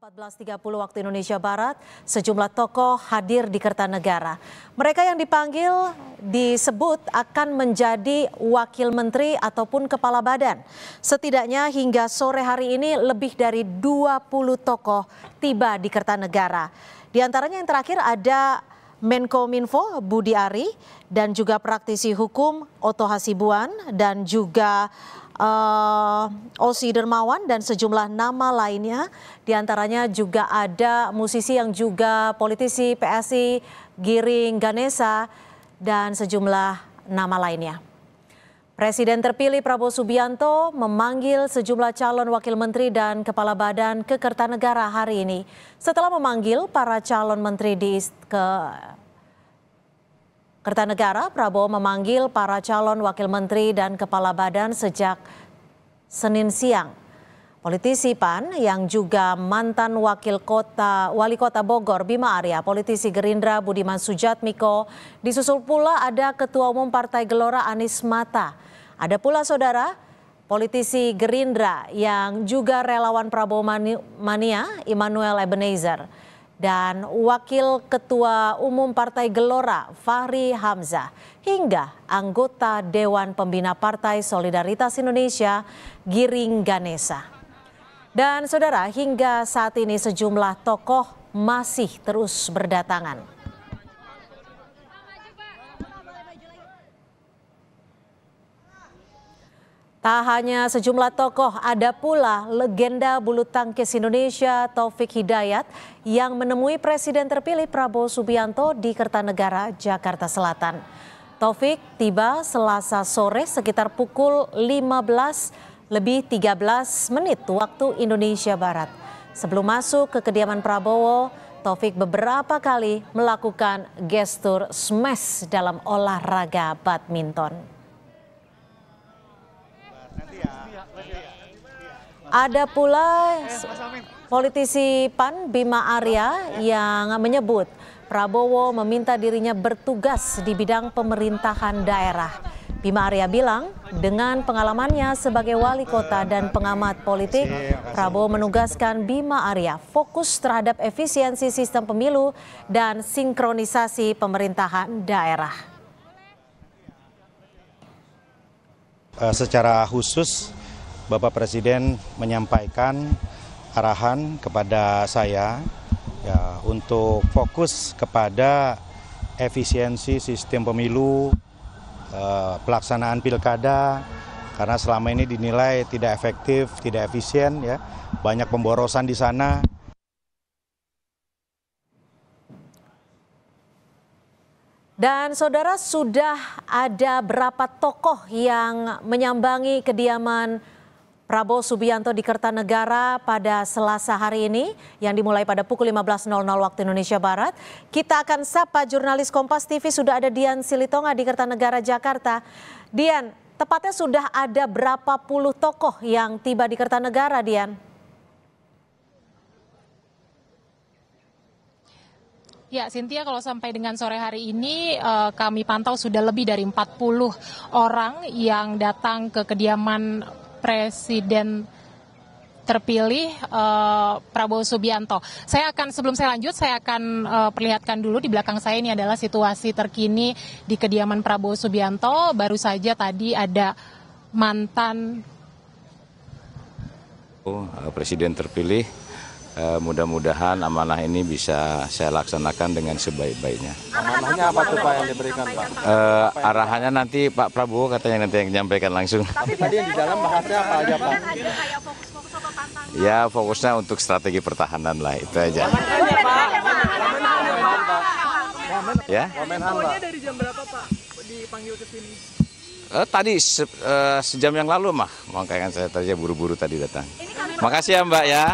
14.30 waktu Indonesia Barat, sejumlah tokoh hadir di Kertanegara. Mereka yang dipanggil disebut akan menjadi wakil menteri ataupun kepala badan. Setidaknya hingga sore hari ini lebih dari 20 tokoh tiba di Kertanegara. Di antaranya yang terakhir ada Menkominfo Budi Ari dan juga praktisi hukum Oto Hasibuan dan juga Osi Dermawan dan sejumlah nama lainnya. Di antaranya juga ada musisi yang juga politisi PSI Giring Ganesa dan sejumlah nama lainnya. Presiden terpilih Prabowo Subianto memanggil sejumlah calon wakil menteri dan kepala badan ke Kertanegara hari ini. Setelah memanggil para calon menteri di Kertanegara, Prabowo memanggil para calon wakil menteri dan kepala badan sejak Senin siang. Politisi PAN yang juga mantan wali kota Bogor Bima Arya, politisi Gerindra Budiman Sujatmiko, disusul pula ada Ketua Umum Partai Gelora Anies Mata. Ada pula saudara politisi Gerindra yang juga relawan Prabowo Mania Immanuel Ebenezer. Dan Wakil Ketua Umum Partai Gelora Fahri Hamzah hingga anggota Dewan Pembina Partai Solidaritas Indonesia Giring Ganesa. Dan saudara, hingga saat ini sejumlah tokoh masih terus berdatangan. Tak hanya sejumlah tokoh, ada pula legenda bulu tangkis Indonesia Taufik Hidayat yang menemui Presiden terpilih Prabowo Subianto di Kertanegara, Jakarta Selatan. Taufik tiba Selasa sore sekitar pukul 15:13 waktu Indonesia Barat. Sebelum masuk ke kediaman Prabowo, Taufik beberapa kali melakukan gestur smash dalam olahraga badminton. Ada pula politisi PAN Bima Arya yang menyebut Prabowo meminta dirinya bertugas di bidang pemerintahan daerah. Bima Arya bilang dengan pengalamannya sebagai wali kota dan pengamat politik, Prabowo menugaskan Bima Arya fokus terhadap efisiensi sistem pemilu dan sinkronisasi pemerintahan daerah. Secara khusus Bapak Presiden menyampaikan arahan kepada saya ya, untuk fokus kepada efisiensi sistem pemilu, pelaksanaan pilkada, karena selama ini dinilai tidak efektif, tidak efisien, ya, banyak pemborosan di sana. Dan saudara, sudah ada berapa tokoh yang menyambangi kediaman Prabowo Subianto di Kertanegara pada Selasa hari ini yang dimulai pada pukul 15.00 waktu Indonesia Barat. Kita akan sapa jurnalis Kompas TV, sudah ada Dian Silitonga di Kertanegara, Jakarta. Dian, tepatnya sudah ada berapa puluh tokoh yang tiba di Kertanegara, Dian? Ya, Cynthia, kalau sampai dengan sore hari ini kami pantau sudah lebih dari 40 orang yang datang ke kediaman Presiden terpilih Prabowo Subianto. Sebelum saya lanjut, saya akan perlihatkan dulu di belakang saya ini adalah situasi terkini di kediaman Prabowo Subianto. Baru saja tadi ada mantan Presiden terpilih. Mudah-mudahan amanah ini bisa saya laksanakan dengan sebaik-baiknya. Amanahnya apa tuh Pak yang diberikan Pak? Arahannya nanti Pak Prabowo katanya nanti yang menyampaikan langsung. Tapi tadi yang di dalam bahasnya apa aja Pak? Ya, fokusnya untuk strategi pertahanan lah, itu aja. Ya. Infonya dari jam berapa Pak dipanggil ke sini? Tadi sejam yang lalu makanya saya tadi buru-buru tadi datang. Makasih ya Mbak ya.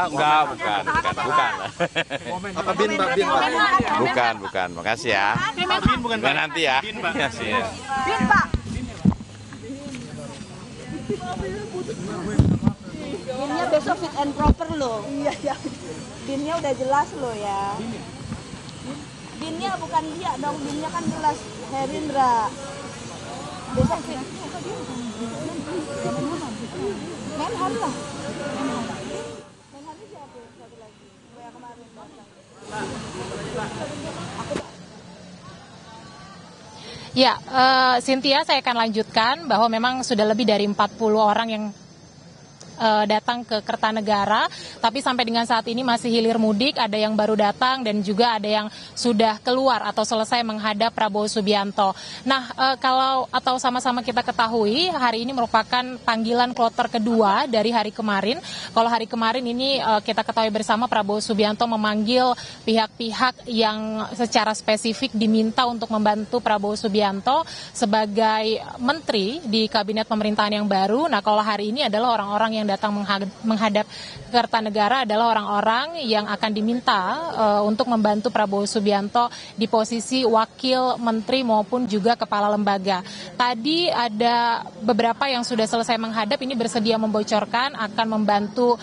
Enggak, bukan. Apa bin Pak? Bin Pak? Bukan. Makasih ya. Bin bukan Pak. Nanti ya. Bin Pak. Bin Pak. Binnya besok fit and proper loh. Iya. Binnya udah jelas loh ya. Binnya bukan dia dong, binnya kan jelas Herindra. Besok fit. Menhan lah. Ya, Cynthia, saya akan lanjutkan bahwa memang sudah lebih dari 40 orang yang datang ke Kertanegara, tapi sampai dengan saat ini masih hilir mudik, ada yang baru datang dan juga ada yang sudah keluar atau selesai menghadap Prabowo Subianto. Nah, kalau atau sama-sama kita ketahui, hari ini merupakan panggilan kloter kedua dari hari kemarin. Kalau hari kemarin ini kita ketahui bersama Prabowo Subianto memanggil pihak-pihak yang secara spesifik diminta untuk membantu Prabowo Subianto sebagai menteri di kabinet pemerintahan yang baru. Nah, kalau hari ini adalah orang-orang yang datang menghadap Kertanegara adalah orang-orang yang akan diminta untuk membantu Prabowo Subianto di posisi wakil menteri maupun juga kepala lembaga. Tadi ada beberapa yang sudah selesai menghadap ini bersedia membocorkan akan membantu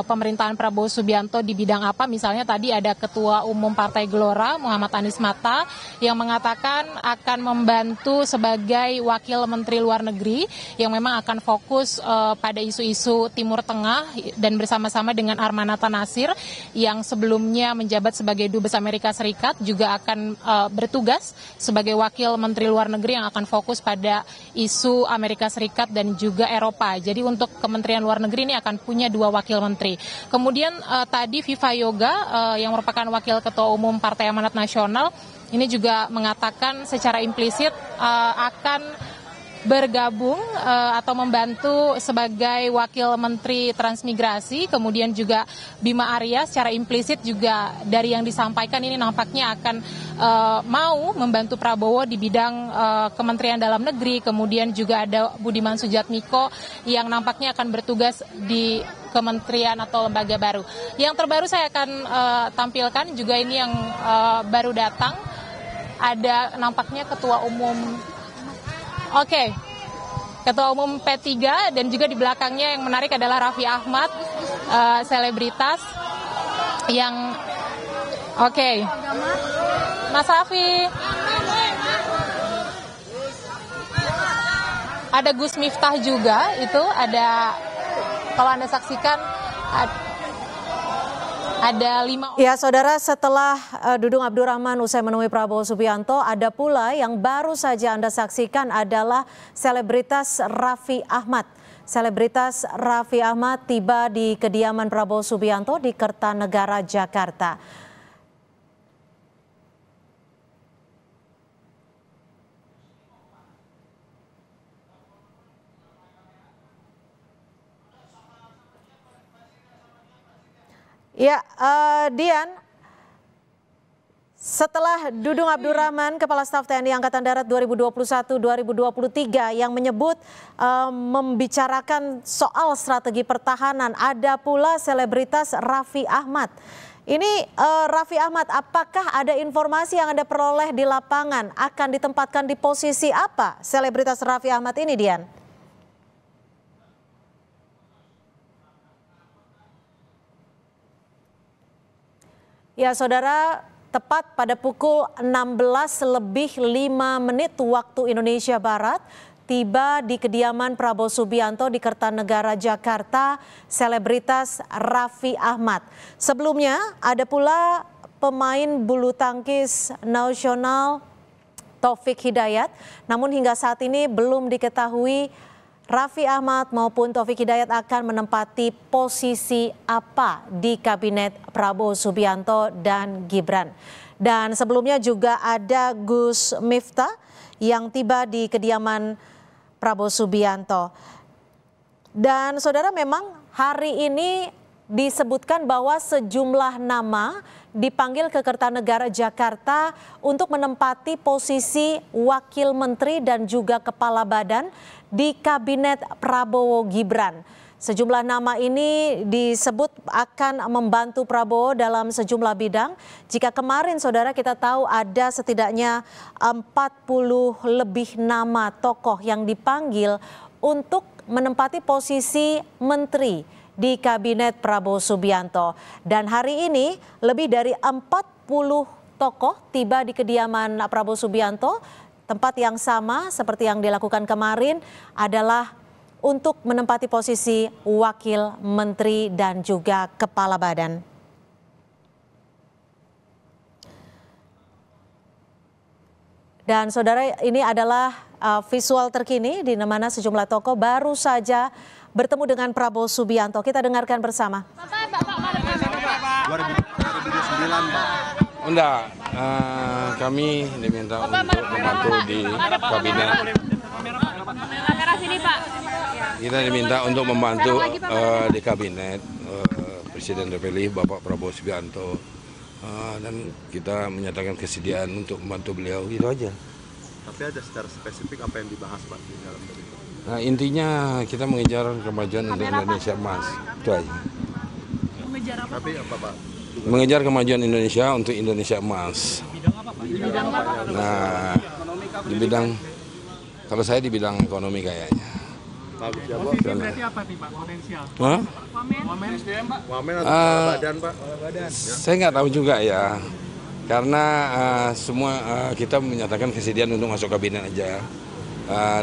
pemerintahan Prabowo Subianto di bidang apa. Misalnya tadi ada Ketua Umum Partai Gelora Muhammad Anies Mata yang mengatakan akan membantu sebagai wakil menteri luar negeri yang memang akan fokus pada isu-isu Timur Tengah dan bersama-sama dengan Armanata Nasir yang sebelumnya menjabat sebagai Dubes Amerika Serikat juga akan bertugas sebagai wakil menteri luar negeri yang akan fokus pada isu Amerika Serikat dan juga Eropa. Jadi untuk Kementerian Luar Negeri ini akan punya 2 wakil menteri. Kemudian tadi Viva Yoga yang merupakan wakil ketua umum Partai Amanat Nasional ini juga mengatakan secara implisit akan bergabung atau membantu sebagai wakil menteri transmigrasi. Kemudian juga Bima Arya secara implisit juga dari yang disampaikan ini nampaknya akan mau membantu Prabowo di bidang Kementerian Dalam Negeri. Kemudian juga ada Budiman Sujatmiko yang nampaknya akan bertugas di kementerian atau lembaga baru. Yang terbaru saya akan tampilkan juga ini yang baru datang. Ada nampaknya Ketua Umum Ketua Umum P3 dan juga di belakangnya yang menarik adalah Raffi Ahmad, selebritas yang Mas Raffi. Ada Gus Miftah juga, itu ada, kalau Anda saksikan ada 5 orang. Ya, saudara, setelah Dudung Abdurrahman usai menemui Prabowo Subianto, ada pula yang baru saja Anda saksikan adalah selebritas Raffi Ahmad. Selebritas Raffi Ahmad tiba di kediaman Prabowo Subianto di Kertanegara, Jakarta. Ya, Dian, setelah Dudung Abdurrahman, Kepala Staf TNI Angkatan Darat 2021-2023 yang menyebut membicarakan soal strategi pertahanan, ada pula selebritas Raffi Ahmad. Ini Raffi Ahmad, apakah ada informasi yang Anda peroleh di lapangan akan ditempatkan di posisi apa selebritas Raffi Ahmad ini, Dian? Ya, saudara, tepat pada pukul 16:05 waktu Indonesia Barat, tiba di kediaman Prabowo Subianto di Kertanegara, Jakarta, selebritas Raffi Ahmad. Sebelumnya ada pula pemain bulu tangkis nasional Taufik Hidayat, namun hingga saat ini belum diketahui Raffi Ahmad maupun Taufik Hidayat akan menempati posisi apa di kabinet Prabowo Subianto dan Gibran. Dan sebelumnya juga ada Gus Miftah yang tiba di kediaman Prabowo Subianto. Dan saudara, memang hari ini disebutkan bahwa sejumlah nama dipanggil ke Kertanegara, Jakarta untuk menempati posisi wakil menteri dan juga kepala badan di kabinet Prabowo Gibran. Sejumlah nama ini disebut akan membantu Prabowo dalam sejumlah bidang. Jika kemarin saudara kita tahu ada setidaknya 40 lebih nama tokoh yang dipanggil untuk menempati posisi menteri di kabinet Prabowo Subianto. Dan hari ini lebih dari 40 tokoh tiba di kediaman Prabowo Subianto. Tempat yang sama seperti yang dilakukan kemarin adalah untuk menempati posisi wakil menteri dan juga kepala badan. Dan saudara, ini adalah visual terkini di mana sejumlah tokoh baru saja bertemu dengan Prabowo Subianto. Kita dengarkan bersama. 2009 Pak. Enggak, kami diminta untuk membantu di kabinet. Kita diminta untuk membantu di kabinet Presiden terpilih Bapak Prabowo Subianto. Dan kita menyatakan kesediaan untuk membantu beliau, gitu aja. Tapi ada secara spesifik apa yang dibahas Pak di dalam itu? Nah, intinya kita mengejar kemajuan untuk Indonesia Emas, itu aja. Mengejar apa? Tapi apa Pak? Mengejar kemajuan Indonesia untuk Indonesia Emas. Nah, di bidang, kalau saya di bidang ekonomi kayaknya. Posisi berarti apa nih Pak, potensial? Hah? Wamen SDM Pak? Wamen atau kepala badan Pak? Saya nggak tahu juga ya, karena semua kita menyatakan kesediaan untuk masuk kabinet aja,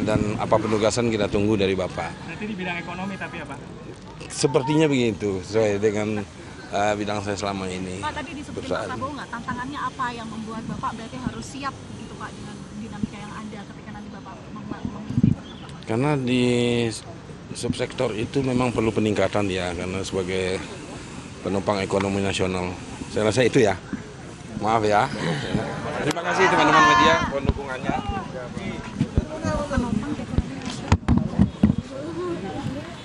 dan apa penugasan kita tunggu dari Bapak. Berarti di bidang ekonomi tapi ya Pak? Sepertinya begitu, sesuai dengan bidang saya selama ini. Pak, tadi disebutin Pak Prabowo nggak, tantangannya apa yang membuat Bapak berarti harus siap gitu Pak dengan dinamika yang ada ketika nanti Bapak memimpin? Karena di subsektor itu memang perlu peningkatan ya, karena sebagai penopang ekonomi nasional. Saya rasa itu ya. Maaf ya. Terima kasih teman-teman media pendukungannya.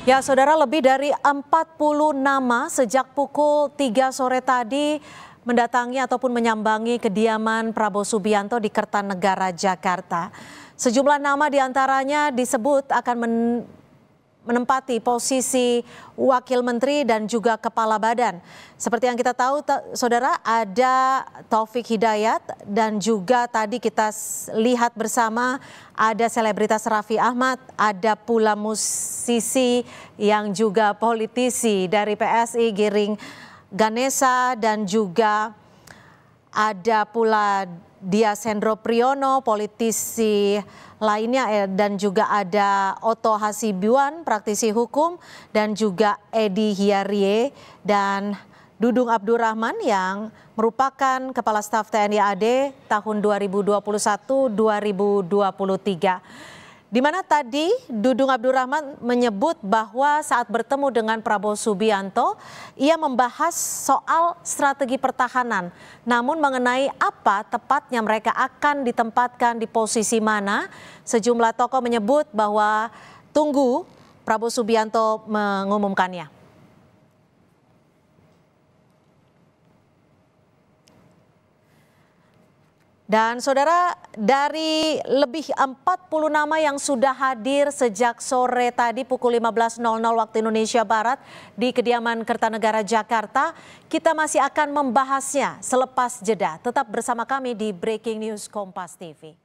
Ya, saudara, lebih dari 40 nama sejak pukul 3 sore tadi mendatangi ataupun menyambangi kediaman Prabowo Subianto di Kertanegara, Jakarta. Sejumlah nama diantaranya disebut akan menempati posisi wakil menteri dan juga kepala badan. Seperti yang kita tahu, saudara, ada Taufik Hidayat dan juga tadi kita lihat bersama ada selebritas Raffi Ahmad, ada pula musisi yang juga politisi dari PSI Giring Ganesa, dan juga ada pula Dias Hendro Priyono, politisi lainnya, dan juga ada Oto Hasibuan, praktisi hukum, dan juga Edi Hiarie dan Dudung Abdurrahman yang merupakan Kepala Staf TNI AD tahun 2021-2023. Di mana tadi Dudung Abdurrahman menyebut bahwa saat bertemu dengan Prabowo Subianto, ia membahas soal strategi pertahanan. Namun mengenai apa tepatnya mereka akan ditempatkan di posisi mana, sejumlah tokoh menyebut bahwa tunggu Prabowo Subianto mengumumkannya. Dan saudara, dari lebih 40 nama yang sudah hadir sejak sore tadi pukul 15.00 waktu Indonesia Barat di kediaman Kertanegara, Jakarta, kita masih akan membahasnya selepas jeda. Tetap bersama kami di Breaking News Kompas TV.